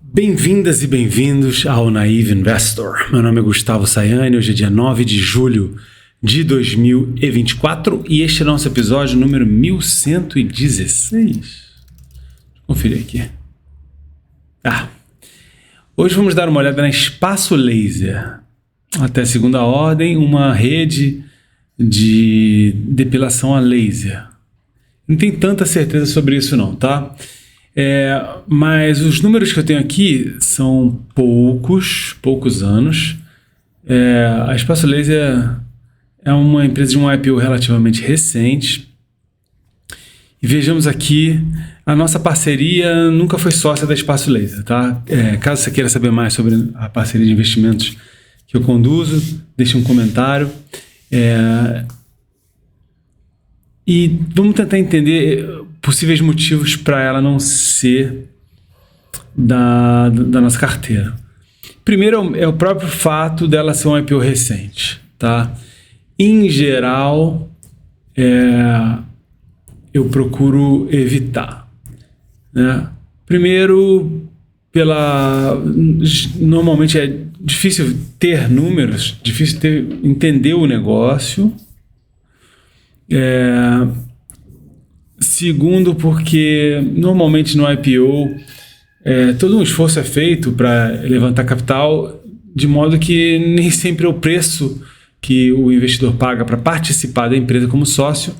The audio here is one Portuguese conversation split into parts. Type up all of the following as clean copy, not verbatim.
Bem-vindas e bem-vindos ao Naive Investor. Meu nome é Gustavo Sayani, hoje é dia 9 de julho de 2024 e este é o nosso episódio número 1116. Deixa eu conferir aqui. Hoje vamos dar uma olhada na Espaço Laser. Até segunda ordem, uma rede de depilação a laser. Não tenho tanta certeza sobre isso não, tá? Mas os números que eu tenho aqui são poucos anos. A Espaço Laser é uma empresa de um IPO relativamente recente. E vejamos aqui, a nossa parceria nunca foi sócia da Espaço Laser, tá? Caso você queira saber mais sobre a parceria de investimentos que eu conduzo, deixe um comentário. E vamos tentar entender possíveis motivos para ela não ser da nossa carteira. Primeiro é o próprio fato dela ser um IPO recente, tá? Em geral, eu procuro evitar, né? Primeiro, normalmente é difícil ter números, difícil entender o negócio. Segundo, porque normalmente no IPO todo um esforço é feito para levantar capital, de modo que nem sempre o preço que o investidor paga para participar da empresa como sócio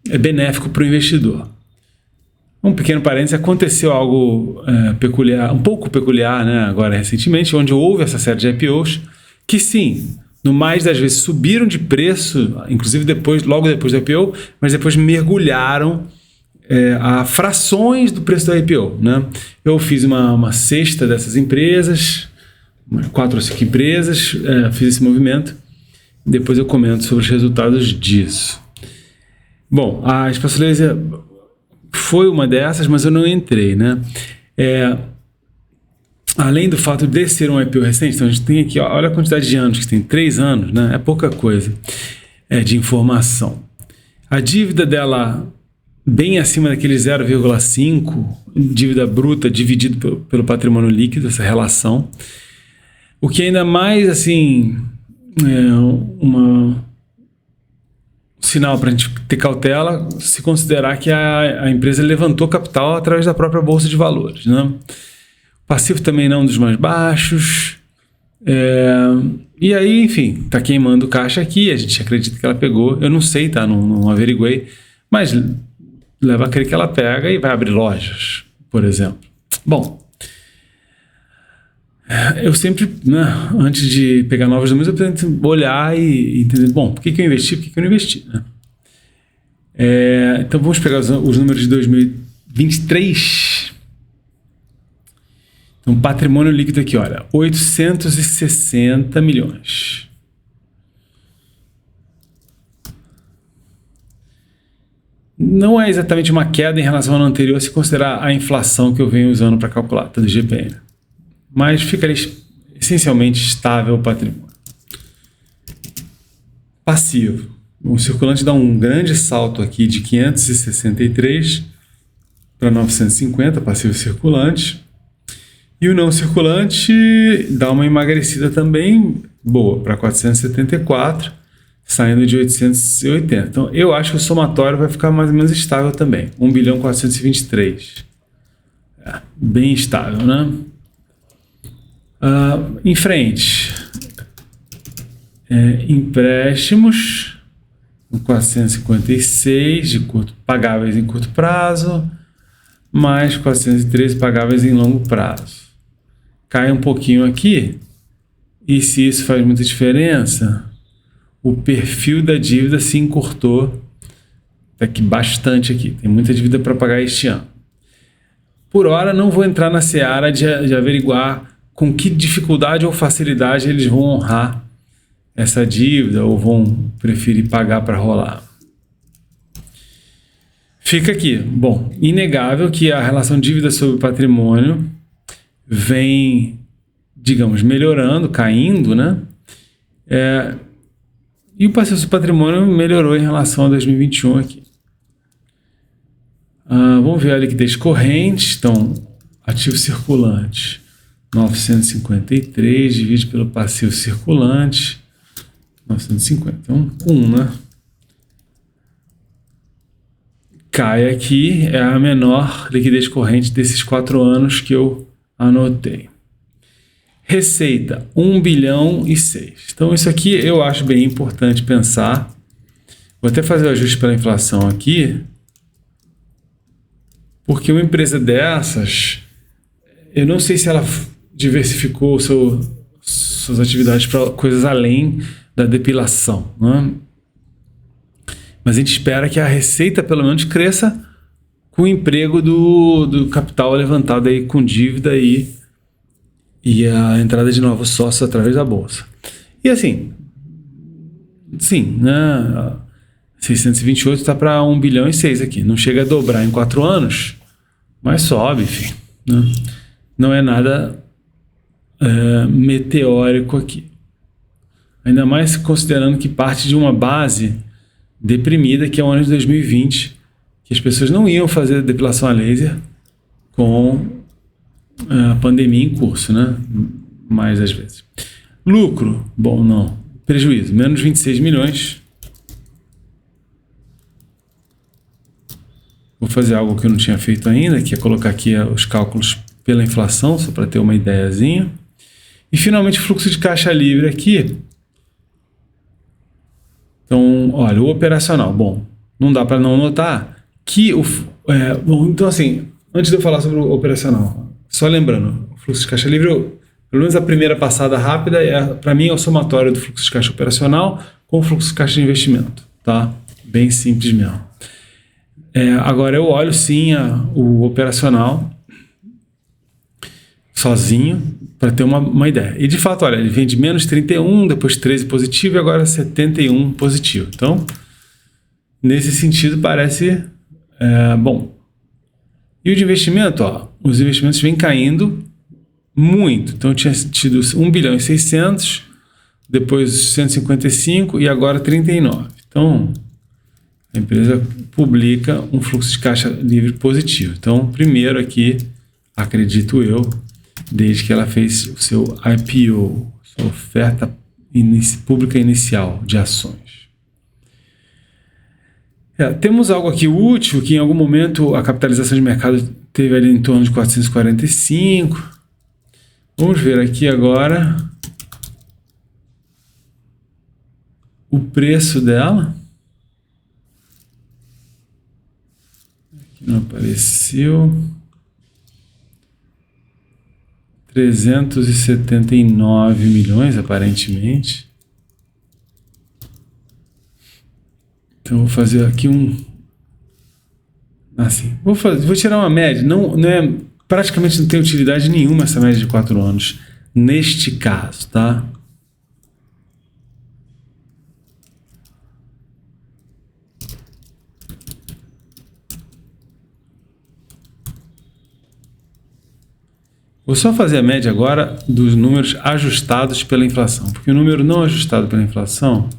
é benéfico para o investidor. Um pequeno parênteses, aconteceu algo peculiar, um pouco peculiar, né, agora recentemente, onde houve essa série de IPOs que sim, no mais das vezes subiram de preço, inclusive logo depois do IPO, mas depois mergulharam a frações do preço do IPO, né? Eu fiz uma cesta dessas empresas, 4 ou 5 empresas, fiz esse movimento, depois eu comento sobre os resultados disso. Bom, a Espaço Laser foi uma dessas, mas eu não entrei, né? Além do fato de ser um IPO recente, então a gente tem aqui, olha a quantidade de anos que tem, 3 anos, né? É pouca coisa de informação. A dívida dela bem acima daquele 0,5, dívida bruta dividido pelo patrimônio líquido, essa relação. O que ainda mais, assim, um sinal para a gente ter cautela, se considerar que a empresa levantou capital através da própria Bolsa de Valores, né? O passivo também não dos mais baixos. E aí, enfim, está queimando caixa aqui, a gente acredita que ela pegou. Eu não sei, tá? Não averiguei, mas leva a crer que ela pega e vai abrir lojas, por exemplo. Bom, eu sempre, né, antes de pegar novos números, eu tento olhar e entender, bom, por que eu investi, por que eu não investi, né? Então vamos pegar os números de 2023. Então, patrimônio líquido aqui, olha, 860 milhões. Não é exatamente uma queda em relação ao ano anterior, se considerar a inflação que eu venho usando para calcular, tá, do GPM. Mas ficaria essencialmente estável o patrimônio. Passivo. O circulante dá um grande salto aqui de 563 para 950, passivo circulante. E o não circulante dá uma emagrecida também boa, para 474, saindo de 880. Então, eu acho que o somatório vai ficar mais ou menos estável também. 1.423. Bem estável, né? Em frente. Empréstimos, 456 pagáveis em curto prazo, mais 413 pagáveis em longo prazo. Cai um pouquinho aqui, e se isso faz muita diferença, o perfil da dívida se encurtou aqui bastante aqui. Tem muita dívida para pagar este ano. Por hora, não vou entrar na seara de averiguar com que dificuldade ou facilidade eles vão honrar essa dívida ou vão preferir pagar para rolar. Fica aqui. Bom, inegável que a relação dívida sobre patrimônio vem, digamos, melhorando, caindo, né? E o passivo sobre patrimônio melhorou em relação a 2021 aqui. Vamos ver a liquidez corrente. Então, ativo circulante 953 divide pelo passivo circulante, 950, então 1, né? Cai aqui, é a menor liquidez corrente desses 4 anos que eu anotei. Receita, 1 bilhão e 6. Então isso aqui eu acho bem importante pensar. Vou até fazer o ajuste pela inflação aqui, porque uma empresa dessas, eu não sei se ela diversificou suas atividades para coisas além da depilação, né? Mas a gente espera que a receita pelo menos cresça com o emprego do capital levantado aí com dívida e a entrada de novos sócios através da bolsa. E assim, sim, né? 628 está para 1 bilhão e 6 aqui. Não chega a dobrar em 4 anos, mas sobe, enfim, né? Não é nada meteórico aqui. Ainda mais considerando que parte de uma base deprimida, que é o ano de 2020, que as pessoas não iam fazer depilação a laser com a pandemia em curso, né? Mais às vezes. Lucro, bom, não. Prejuízo, menos 26 milhões. Vou fazer algo que eu não tinha feito ainda, que é colocar aqui os cálculos pela inflação, só para ter uma ideiazinha. E finalmente o fluxo de caixa livre aqui. Então, olha, o operacional. Bom, não dá para não notar que bom, então assim, antes de eu falar sobre o operacional, só lembrando, o fluxo de caixa livre, pelo menos a primeira passada rápida, para mim é o somatório do fluxo de caixa operacional com o fluxo de caixa de investimento, tá? Bem simples mesmo. Agora eu olho sim o operacional sozinho para ter uma ideia. E de fato, olha, ele vem de menos 31, depois 13 positivo e agora 71 positivo. Então, nesse sentido, parece bom. E o de investimento, ó, os investimentos vêm caindo muito. Então, eu tinha tido 1 bilhão e 600, depois 155 e agora 39. Então, a empresa publica um fluxo de caixa livre positivo. Então, primeiro aqui, acredito eu, desde que ela fez o seu IPO, sua oferta pública inicial de ações. Temos algo aqui útil, que em algum momento a capitalização de mercado teve ali em torno de 445. Vamos ver aqui agora o preço dela. Aqui não apareceu. 379 milhões, aparentemente. Então, vou fazer aqui assim, vou tirar uma média. Praticamente não tem utilidade nenhuma essa média de 4 anos, neste caso, tá? Vou só fazer a média agora dos números ajustados pela inflação, porque o número não ajustado pela inflação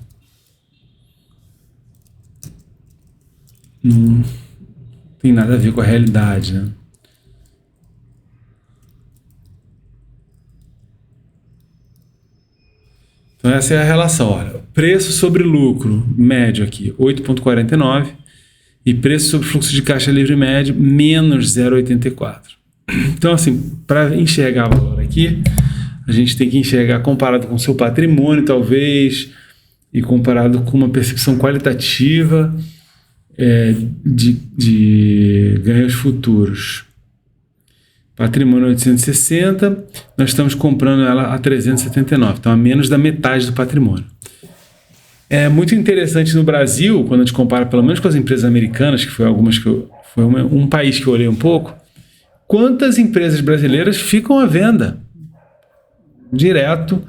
não tem nada a ver com a realidade, né? Então essa é a relação, olha, preço sobre lucro médio aqui, 8,49 e preço sobre fluxo de caixa livre médio, menos 0,84. Então, assim, para enxergar o valor aqui, a gente tem que enxergar comparado com o seu patrimônio, talvez, e comparado com uma percepção qualitativa de ganhos futuros. Patrimônio 860, nós estamos comprando ela a 379, então a menos da metade do patrimônio. É muito interessante no Brasil, quando a gente compara pelo menos com as empresas americanas, que foi um país que eu olhei um pouco, quantas empresas brasileiras ficam à venda direto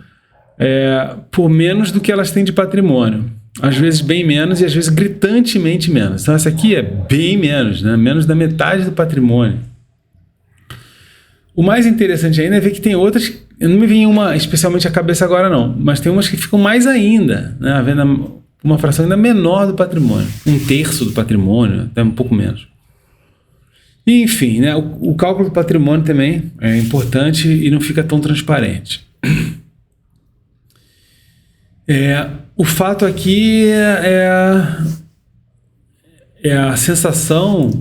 por menos do que elas têm de patrimônio. Às vezes bem menos e às vezes gritantemente menos. Então essa aqui é bem menos, né? Menos da metade do patrimônio. O mais interessante ainda é ver que tem outras, eu não me vem uma especialmente à cabeça agora não, mas tem umas que ficam mais ainda, né? À venda uma fração ainda menor do patrimônio, 1/3 do patrimônio, até um pouco menos. Enfim, né, o cálculo do patrimônio também é importante e não fica tão transparente. O fato aqui é a sensação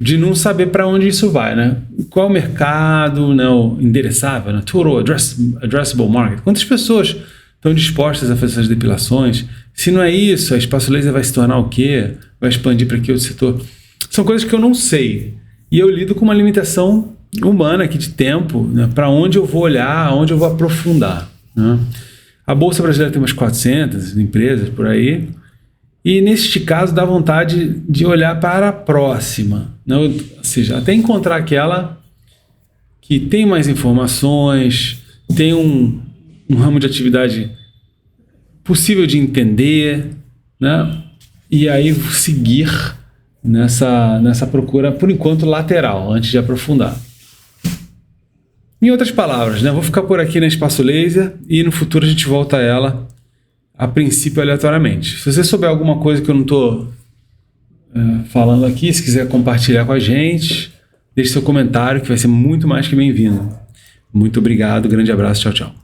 de não saber para onde isso vai, né? Qual é o mercado, né, o endereçável, né? Total addressable market. Quantas pessoas estão dispostas a fazer essas depilações? Se não é isso, a espaço laser vai se tornar o quê? Vai expandir para que outro setor? São coisas que eu não sei. E eu lido com uma limitação humana aqui de tempo, né? Para onde eu vou olhar, onde eu vou aprofundar, né? A Bolsa Brasileira tem umas 400 empresas por aí. E neste caso dá vontade de olhar para a próxima, né? Ou seja, até encontrar aquela que tem mais informações, tem um ramo de atividade possível de entender, né? E aí seguir nessa procura, por enquanto, lateral, antes de aprofundar. Em outras palavras, né? Vou ficar por aqui na Espaço Laser e no futuro a gente volta a ela, a princípio aleatoriamente. Se você souber alguma coisa que eu não estou falando aqui, se quiser compartilhar com a gente, deixe seu comentário que vai ser muito mais que bem-vindo. Muito obrigado, grande abraço, tchau, tchau.